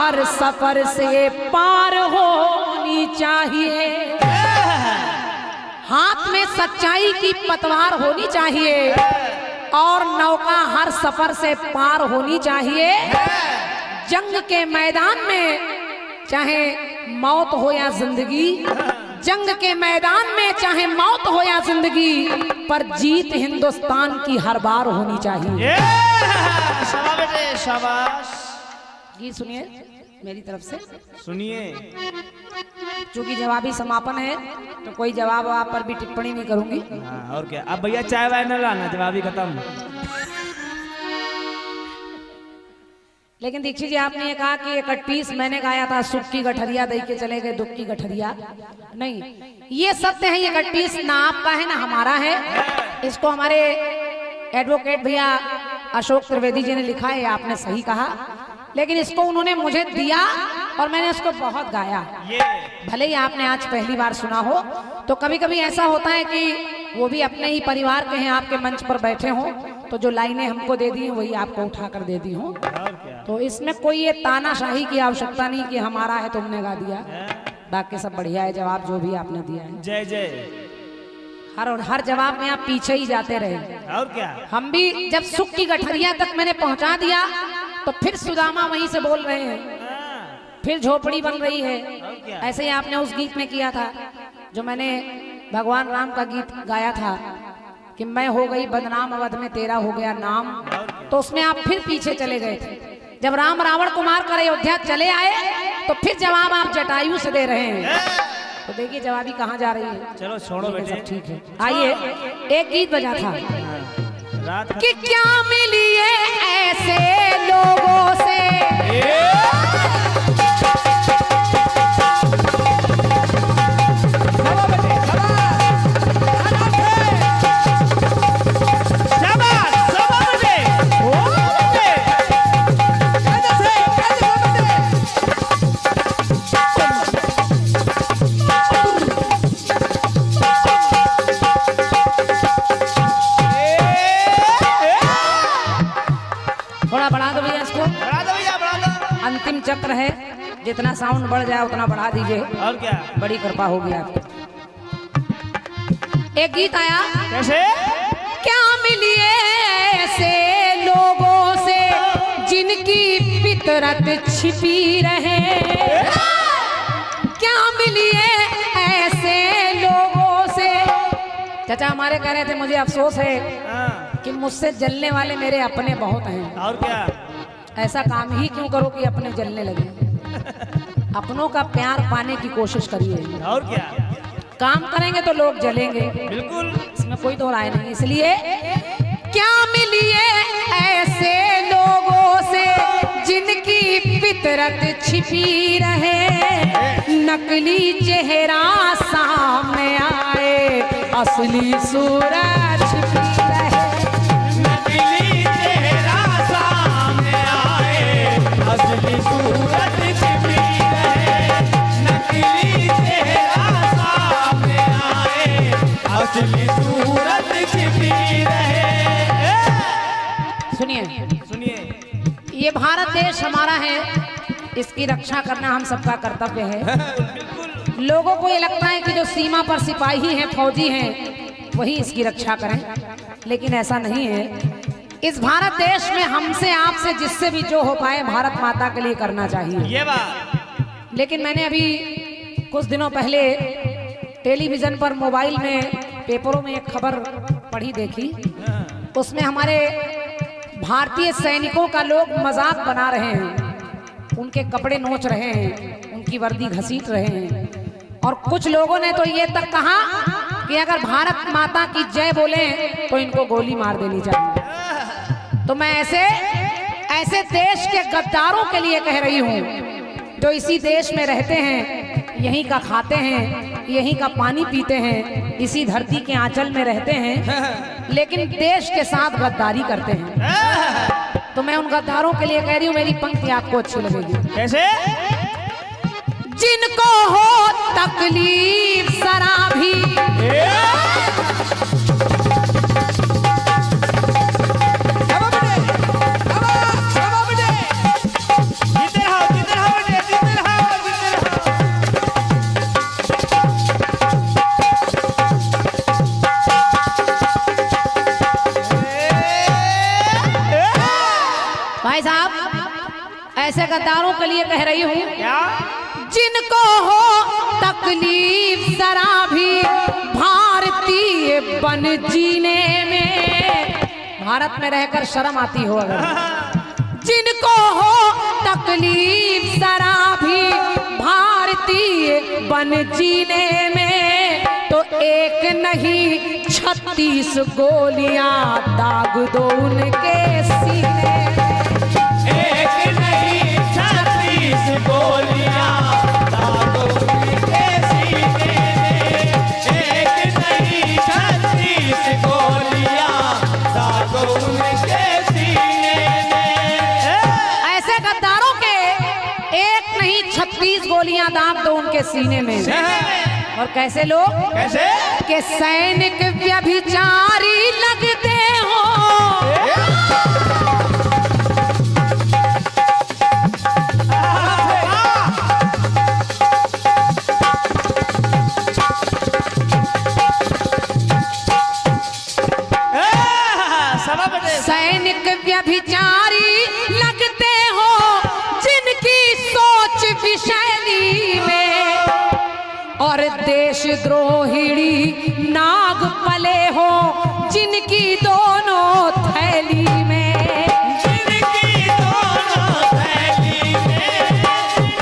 हर सफर से पार होनी चाहिए। हाथ में सच्चाई की पतवार होनी चाहिए और नौका हर सफर से पार होनी चाहिए। जंग के मैदान में चाहे मौत हो या जिंदगी, जंग के मैदान में चाहे मौत हो या जिंदगी, पर जीत हिंदुस्तान की हर बार होनी चाहिए। शाबाश बेटे शाबाश। गीत सुनिए मेरी तरफ से, सुनिए। चूंकि जवाबी समापन है तो कोई जवाब आप पर भी टिप्पणी नहीं करूंगी। हाँ, और क्या। अब भैया चाय वाय न लाना, जवाबी खत्म। लेकिन दीक्षित जी आपने ये कहा कि 31 मैंने गाया था, सुख की गठरिया दे के चले गए दुख की गठरिया। नहीं, ये सत्य है, ये 31 ना आपका है ना हमारा है। इसको हमारे एडवोकेट भैया अशोक त्रिवेदी जी ने लिखा है, आपने सही कहा। लेकिन इसको उन्होंने मुझे दिया और मैंने इसको बहुत गाया। भले ही आपने आज पहली बार सुना हो, तो कभी कभी ऐसा होता है कि वो भी अपने ही परिवार के हैं, आपके मंच पर बैठे हों, तो जो लाइनें हमको दे दी वही आपको उठा कर दे दी हूँ। तो इसमें कोई ये तानाशाही की आवश्यकता नहीं कि हमारा है तुमने गा दिया। बाकी सब बढ़िया है, जवाब जो भी आपने दिया है। जय जय। हर जवाब में आप पीछे ही जाते रहे। और क्या। हम भी जब सुख की गठरिया तक मैंने पहुंचा दिया तो फिर सुदामा वहीं से बोल रहे हैं, फिर झोपड़ी बन रही है। ऐसे ही आपने उस गीत में किया था जो मैंने भगवान राम का गीत गाया था कि मैं हो गई बदनाम अवध में तेरा हो गया नाम, तो उसमें आप फिर पीछे चले गए थे। जब राम रावण को मार कर अयोध्या चले आए तो फिर जवाब आप जटायु से दे रहे हैं। तो देखिए जवाबी कहाँ जा रही है। चलो छोड़ो बेटे, ठीक है। आइए, एक गीत बजा था रात कि क्या मिलिए ऐसे लोगों से, अंतिम चक्र है, जितना साउंड बढ़ जाए उतना बढ़ा दीजिए। और क्या, बड़ी कृपा होगी आपकी। एक गीत आया कैसे, क्या मिलिए ऐसे लोगों से जिनकी फितरत छिपी रहे, क्या मिलिए ऐसे लोगों से। चाचा हमारे कह रहे थे मुझे अफसोस है कि मुझसे जलने वाले मेरे अपने बहुत हैं। और क्या, ऐसा काम ही क्यों करो कि अपने जलने लगे। अपनों का प्यार पाने की कोशिश करिए। और क्या, काम करेंगे तो लोग जलेंगे, बिल्कुल, इसमें कोई दो राय नहीं। इसलिए क्या मिलिए ऐसे लोगों से जिनकी फितरत छिपी रहे, नकली चेहरा सामने आए असली सूरत छिपी रहे, नकली चेहरा सामने आए असली सूरत छिपी रहे, नकली चेहरा सामने आए असली सूरत छिपी रहे। सुनिए, ये भारत देश हमारा है, इसकी रक्षा करना हम सबका कर्तव्य है। लोगों को ये लगता है कि जो सीमा पर सिपाही हैं, फौजी हैं, वही इसकी रक्षा करें, लेकिन ऐसा नहीं है। इस भारत देश में हमसे आपसे जिससे भी जो हो पाए भारत माता के लिए करना चाहिए, ये बात। लेकिन मैंने अभी कुछ दिनों पहले टेलीविजन पर, मोबाइल में, पेपरों में एक खबर पढ़ी देखी। उसमें हमारे भारतीय सैनिकों का लोग मजाक बना रहे हैं, उनके कपड़े नोच रहे हैं, उनकी वर्दी घसीट रहे हैं, और कुछ लोगों ने तो ये तक कहा कि अगर भारत माता की जय बोले तो इनको गोली मार देनी चाहिए। तो मैं ऐसे देश के गद्दारों के लिए कह रही हूँ जो इसी देश में रहते हैं, यहीं का खाते हैं, यहीं का पानी पीते हैं, इसी धरती के आंचल में रहते हैं, लेकिन देश के साथ गद्दारी करते हैं। तो मैं उन गद्दारों के लिए कह रही हूँ, मेरी पंक्ति आपको अच्छी लगेगी। कैसे, जिनको हो तकलीफ जरा भी, भाई साहब ऐसे गद्दारों के लिए कह रही हूँ, क्या? जिनको हो तकलीफ जरा भी भारतीय बन जीने में, भारत में रहकर शर्म आती हो अगर, जिनको हो तकलीफ जरा भी भारतीय बन जीने में, तो एक नहीं 36 गोलियां दाग दो उनके सीने में। एक नहीं 36 गोलियां दाग दो उनके सीने में। एक नहीं 36 गोलियां दाग दो उनके सीने में। ऐसे गद्दारों के एक नहीं 36 गोलियां दाग दो उनके सीने में। और कैसे लोग, कैसे? के सैनिक व्यभिचारी लगते हो, सैनिक व्यभिचारी लगते हो, जिनकी सोच विषैली में, और देशद्रोहिणी नाग पले हो, जिनकी दोनों थैली में। जिनकी दोनों थैली में,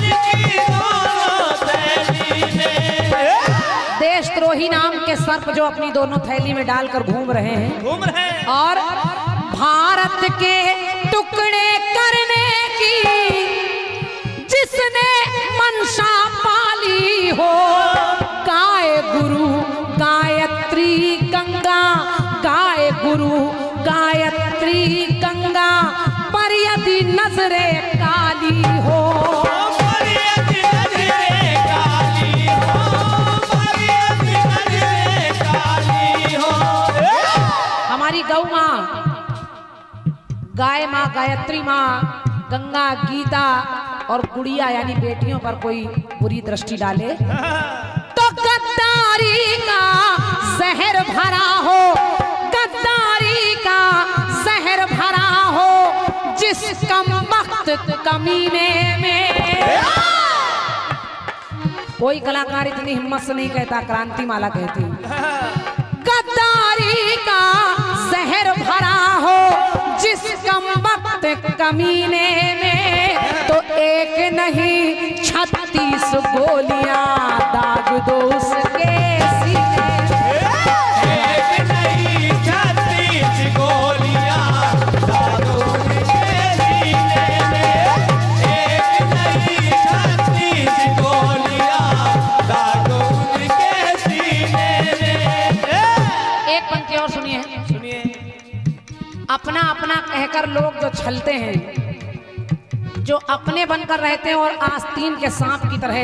जिनकी दोनों थैली में। देशद्रोही नाम के सर्प जो अपनी दोनों थैली में डालकर घूम रहे हैं, घूम रहे हैं। और भारत के टुकड़े करने की जिसने मंशा पाली हो, गाय गुरु गायत्री गंगा, गाय गुरु गायत्री गंगा, पर यदि नजरे काली हो, पर यदि नजरे काली हो, पर यदि नजरे काली हो। हमारी गौ माँ, गाय माँ, गायत्री माँ, गंगा, गीता और गुड़िया यानी बेटियों पर कोई बुरी दृष्टि डाले तो गद्दारी का जहर भरा हो, गद्दारी का जहर भरा हो, जिस कम वक्त कमीने में। कोई कलाकार इतनी हिम्मत से नहीं कहता, क्रांति माला कहती, गद्दारी का जहर भरा हो, जिस कम वक्त कमीने में, तो एक नहीं 36 गोलियां दाग दो उसके सीने में। एक नहीं 36 गोलियां दाग दो उनके सीने में। एक नहीं 36 गोलियां दाग दो उनके सीने में। एक पंक्ति और सुनिए। सुनिए। अपना अपना कहकर लोग जो छलते हैं, जो अपने बनकर रहते हैं और आस्तीन के सांप की तरह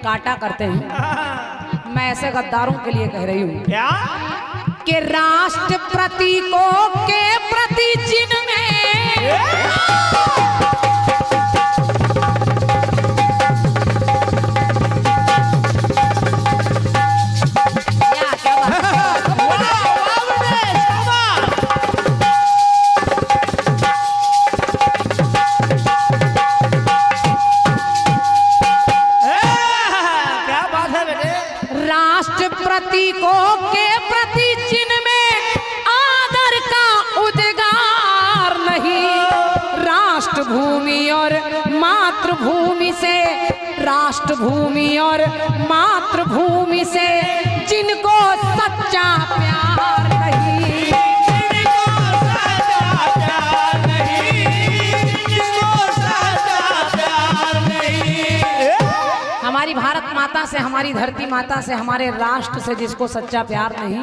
काटा करते हैं, मैं ऐसे गद्दारों के लिए कह रही हूँ क्या? कि राष्ट्र प्रतीकों के प्रति जिनमें प्रतीकों के प्रति जिनमें आदर का उद्गार नहीं, राष्ट्र भूमि और मातृभूमि से, राष्ट्र भूमि और मातृभूमि से जिनको सच्चा प्यार नहीं, जिनको सच्चा प्यार नहीं, जिनको सच्चा प्यार नहीं। हमारी भारत माता से, हमारी धरती माता से, हमारे राष्ट्र से जिसको सच्चा प्यार नहीं,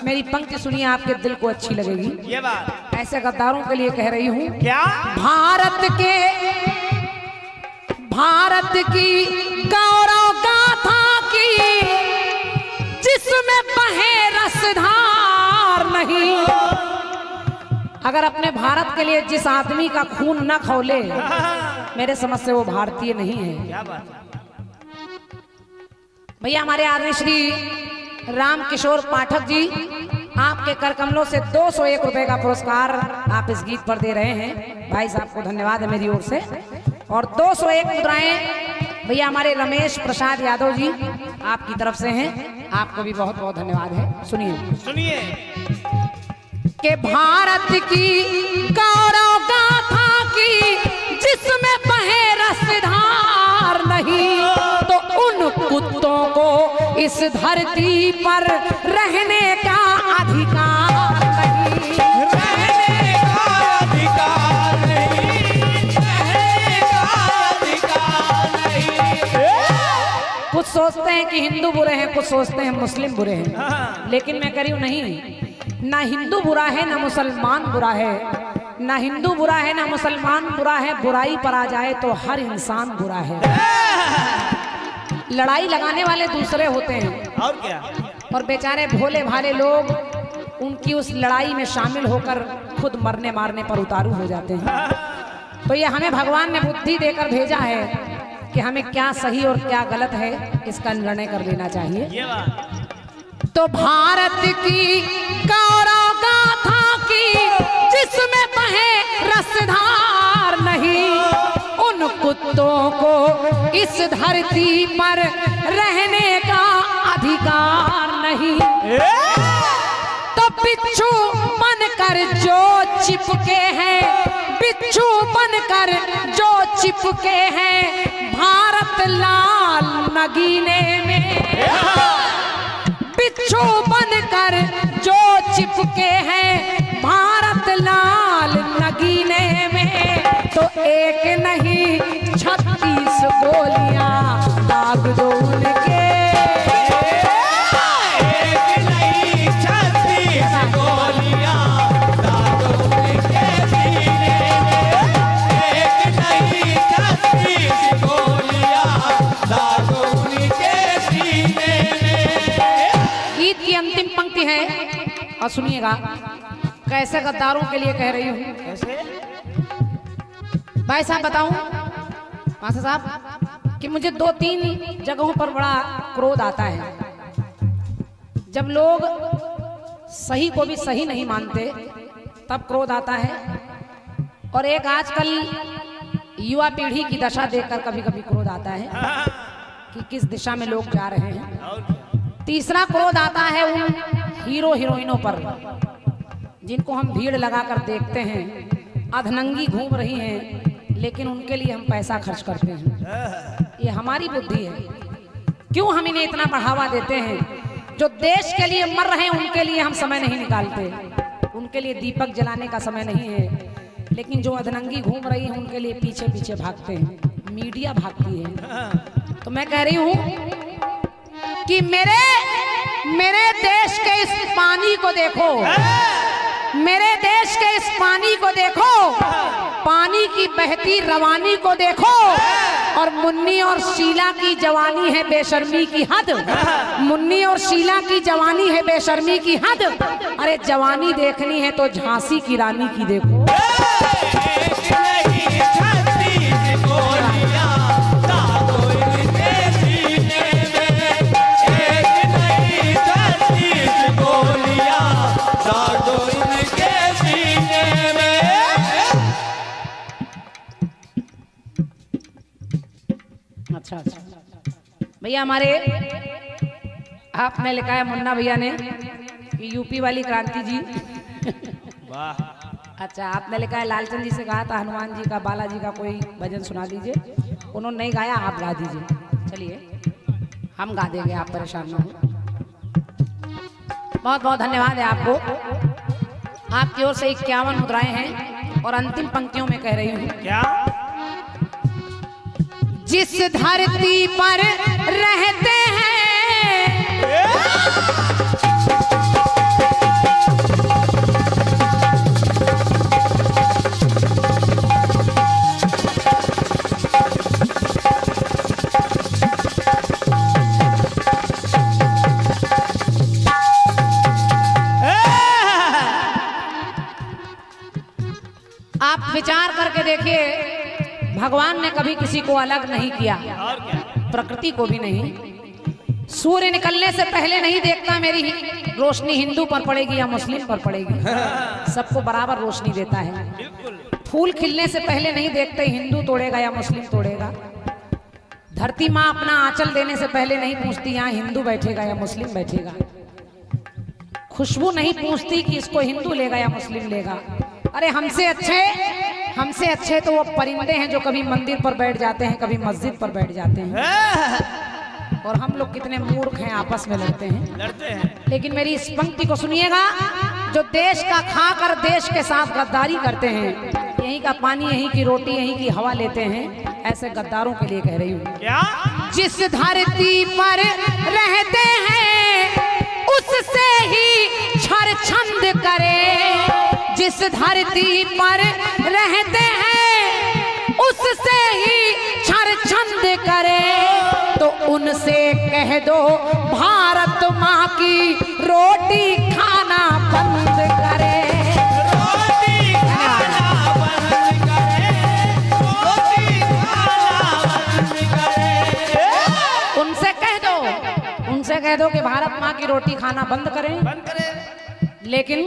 मेरी पंक्ति सुनिए, आपके दिल को अच्छी लगेगी। ये बात ऐसे गद्दारों के लिए कह रही हूँ, क्या? भारत की गौरव गाथा की जिसमें बहे रसधार नहीं। अगर अपने भारत के लिए जिस आदमी का खून न खौले, मेरे समझ से वो भारतीय नहीं है। क्या बात? भैया हमारे आदरणीय श्री राम किशोर पाठक जी आपके कर कमलों से 201 रुपए का पुरस्कार आप इस गीत पर दे रहे हैं। भाई साहब को धन्यवाद है मेरी ओर से। और 201 मुद्राएं भैया हमारे रमेश प्रसाद यादव जी आपकी तरफ से हैं, आपको भी बहुत बहुत धन्यवाद है। सुनिए सुनिए कि भारत की गौरव गाथा की जिसमें बहे रसधार नहीं, तो उन कुत्तों को इस धरती पर रहने का अधिकार नहीं। रहने का अधिकार नहीं, रहने का अधिकार नहीं। कुछ सोचते हैं कि हिंदू बुरे हैं, कुछ सोचते हैं मुस्लिम बुरे हैं, लेकिन मैं कह रही हूँ नहीं, ना हिंदू बुरा है ना मुसलमान बुरा है, ना हिंदू बुरा है ना मुसलमान बुरा है। बुराई पर आ जाए तो हर इंसान बुरा है। लड़ाई लगाने वाले दूसरे होते हैं और क्या, और बेचारे भोले भाले लोग उनकी उस लड़ाई में शामिल होकर खुद मरने मारने पर उतारू हो जाते हैं। तो ये हमें भगवान ने बुद्धि देकर भेजा है कि हमें क्या सही और क्या गलत है इसका निर्णय कर लेना चाहिए। ये बात तो भारत की गौरव गाथा की जिसमें बहे रसधार नहीं, उन कुत्तों को इस धरती पर रहने का अधिकार नहीं। तो बिच्छू बनकर जो चिपके हैं, बिच्छू बनकर जो चिपके हैं भारत लाल नगीने में, बिच्छू बनकर जो चिपके हैं भारत लाल नगीने में, तो एक नहीं 36 गोलियां दाग दो उनके। एक नहीं 36 गोलियां दाग दो उनके सीने में, एक नहीं 36 गोलियां दाग दो उनके सीने में। गीत की अंतिम पंक्ति है और सुनिएगा, कैसे गद्दारों के लिए कह रही हूँ। कैसे भाई साहब बताऊं मास्टर साहब कि मुझे 2-3 जगहों पर बड़ा क्रोध आता है। जब लोग सही को भी सही नहीं मानते तब क्रोध आता है, और एक आजकल युवा पीढ़ी की दशा देखकर कभी कभी क्रोध आता है कि किस दिशा में लोग जा रहे हैं। और क्या, तीसरा क्रोध आता है उन हीरो हीरोइनों पर जिनको हम भीड़ लगाकर देखते हैं, अधनंगी घूम रही हैं, लेकिन उनके लिए हम पैसा खर्च करते हैं। ये हमारी बुद्धि है। क्यों हम इन्हें इतना बढ़ावा देते हैं? जो देश के लिए मर रहे हैं उनके लिए हम समय नहीं निकालते, उनके लिए दीपक जलाने का समय नहीं है, लेकिन जो अधनंगी घूम रही है उनके लिए पीछे पीछे भागते हैं, मीडिया भागती है। तो मैं कह रही हूं कि मेरे देश के इस पानी को देखो, मेरे देश के इस पानी को देखो, पानी की बहती रवानी को देखो, और मुन्नी और शीला की जवानी है बेशर्मी की हद। मुन्नी और शीला की जवानी है बेशर्मी की हद। अरे जवानी देखनी है तो झांसी की रानी की देखो। एक नहीं 36 गोलियां दाग दो उनके सीने में, एक नहीं 36 गोलियां दाग दो उनके सीने में। अच्छा भैया हमारे आपने लिखा है मुन्ना भैया ने कि यूपी वाली क्रांति जी। वाह, अच्छा आपने लिखा है लालचंद जी से कहा था हनुमान जी का बालाजी का कोई भजन सुना दीजिए, उन्होंने नहीं गाया, आप गा दीजिए। चलिए हम गा देंगे, आप परेशान ना हो। बहुत बहुत धन्यवाद है आपको। आपकी ओर से 51 मुद्राएं हैं और अंतिम पंक्तियों में कह रही हूँ, क्या जिस धरती पर रहते हैं आप विचार करके देखिए, भगवान ने कभी किसी को अलग नहीं किया, और क्या, प्रकृति को भी नहीं। सूर्य निकलने से पहले नहीं देखता मेरी रोशनी हिंदू पर पड़ेगी या मुस्लिम पर पड़ेगी, सबको बराबर रोशनी देता है। बिल्कुल। फूल खिलने से पहले नहीं देखते हिंदू तोड़ेगा या मुस्लिम तोड़ेगा। धरती माँ अपना आंचल देने से पहले नहीं पूछती यहाँ हिंदू बैठेगा या मुस्लिम बैठेगा। खुशबू नहीं पूछती कि इसको हिंदू लेगा या मुस्लिम लेगा। अरे हमसे अच्छे तो वो परिंदे हैं जो कभी मंदिर पर बैठ जाते हैं, कभी मस्जिद पर बैठ जाते हैं। और हम लोग कितने मूर्ख हैं, आपस में लड़ते हैं। लेकिन मेरी इस पंक्ति को सुनिएगा, जो देश का खाकर देश के साथ गद्दारी करते हैं, यहीं का पानी यहीं की रोटी यहीं की हवा लेते हैं, ऐसे गद्दारों के लिए कह रही हूँ। क्या? जिस धरती पर रहते हैं उससे ही छरछंद करे, जिस धरती पर रहते हैं उससे ही छरछंद करे, तो उनसे कह दो भारत माँ की रोटी खाना बंद करे। रोटी खाना बंद करे, रोटी खाना बंद करे। उनसे कह दो कि भारत माँ की रोटी खाना बंद करें। बंद करे। लेकिन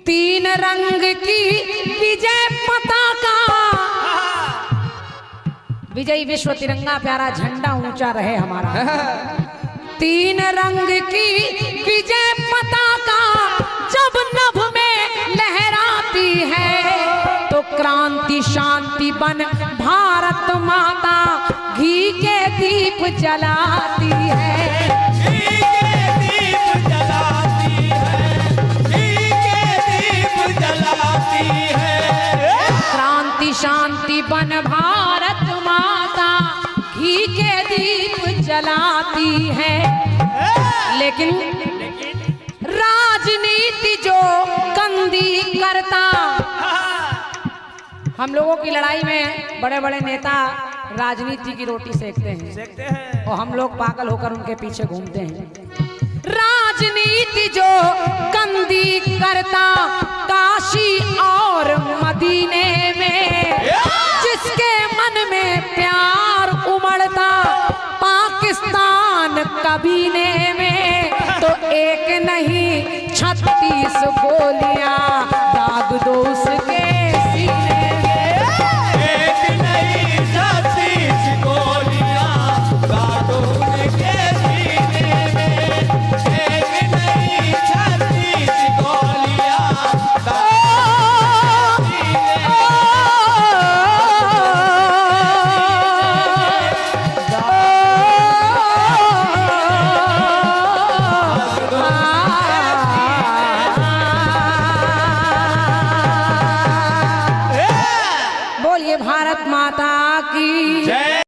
3 रंग की विजय पताका, विजयी विश्व तिरंगा प्यारा झंडा ऊंचा रहे हमारा। 3 रंग की विजय पताका जब नभ में लहराती है, तो क्रांति शांति बन भारत माता घी के दीप जलाती है। घी के दीप जलाती है, घी के दीप जलाती है। क्रांति शांति बन भारत माता घी के दीप जलाती है। लेकिन राजनीति जो गंदी करता, हम लोगों की लड़ाई में बड़े बड़े नेता राजनीति की रोटी सेकते हैं और हम लोग पागल होकर उनके पीछे घूमते हैं। राजनीति जो गंदी करता काशी और मदीने में, जिसके मन में प्यार उमड़ता पाकिस्तान कबीने में, तो एक नहीं 36 गोलियां दाग दो उसके सीने में। एक नहीं 36 गोलियां दागो उनके सीने में। एक नहीं 36 गोलियां दागो सीने बोलिए भारत माता की जय।